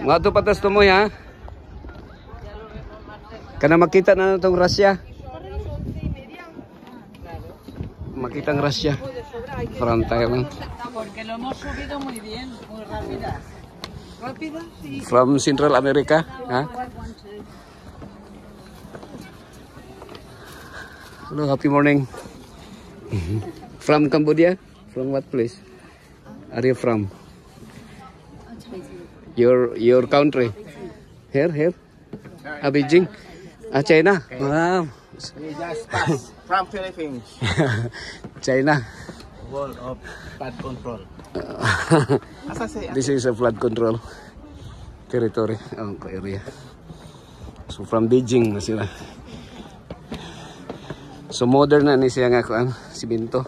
Mga ito patas tumoy ha. Kana makita na itong Russia. Makita ang Russia. From Thailand. From Central America. Ha? Hello, happy morning. From Cambodia? From what place? Are you from? Your country? Here? Beijing? China? Wow. We just passed from Philippines. China. World of flood control. This is a flood control territory. Area. So from Beijing na sila. So modern na ni siya nga kuan, simento.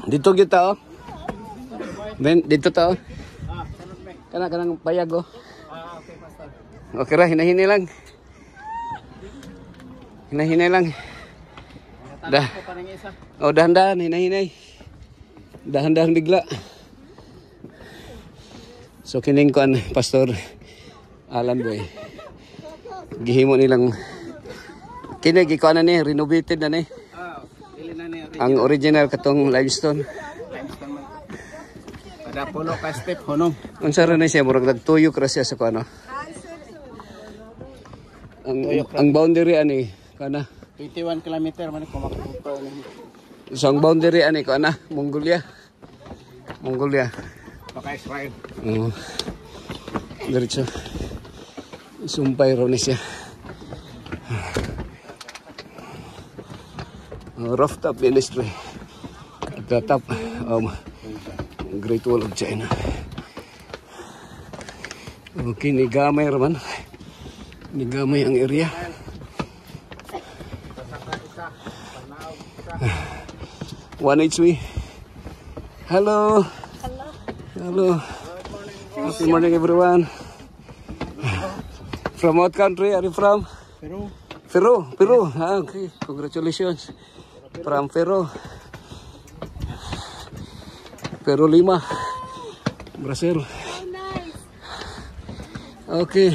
Dito kita oh. Ben dito ta oh. Kanang payag oh. Okay, pastor. Okay ra, hinahinay lang. Hinahinay lang. Dah. Oh, dahan-dahan, hinahinay. Dahan-dahan bigla. So kining kuan Pastor Alan boy. Gihimo nilang kini gikuan na ni, renovated na ni. Ang original katong limestone. Ada pulo ka step honong. Unsa ra na siya murag nagtuyok ra siya sa kuno. Ang boundary ani kana 21 kilometer man ko makapunta ni. So ang boundary ani kana Mongolia. Baka Israel. Diretso. Sumpay ro ni siya. Rooftop ministry. At the top Great Wall of China. Okay, nigamay raman. Nigamay ang area. One HV. Hello. Happy morning everyone. From what country are you from? Peru. Okay, congratulations. From Peru. Peru 5. Brazil. Okay.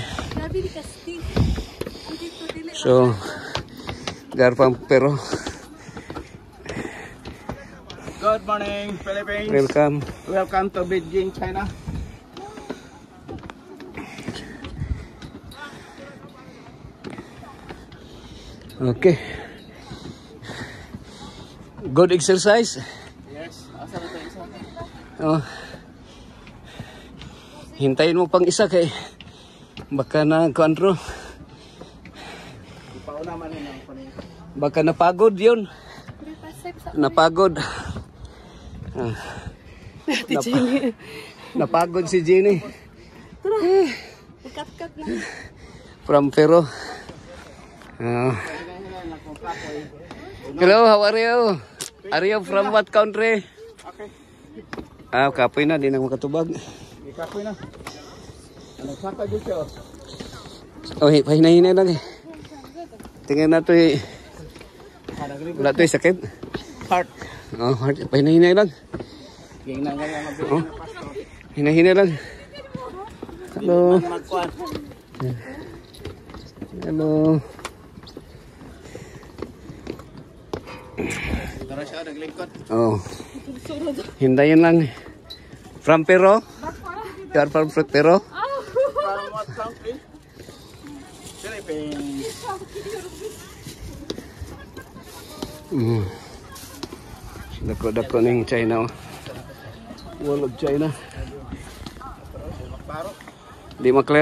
So, they're from Peru. Good morning, Philippines. Welcome to Beijing, China. Okay. Good exercise. Yes. Asa na tayo isa? Oh. Hintayin mo pang isa kay baka na kontrol. Pauna man ni nang panin. Baka napagod 'yun. Napagod. Napagod si Jenny. Kat lang. From Peru. Hello, how are you? Are you from what country? Okay. Kapoy na, di na makatubag. Kapoy na. Ano saka dito siya? Oh, pahinay-hinay lang eh. Tingnan na ito eh. Wala ito eh, sakit. Heart. Oh, heart. Pahinay-hinay lang. Gingnan nga yung mabili na pastor. Hinay-hinay lang. Hello. Hello. Tara siya, naglingkod. Oh. Hintayin lang. From Peru? You are from Peru? From what country? Philippines. Dako-dako ning China. Wall of China. Di makler.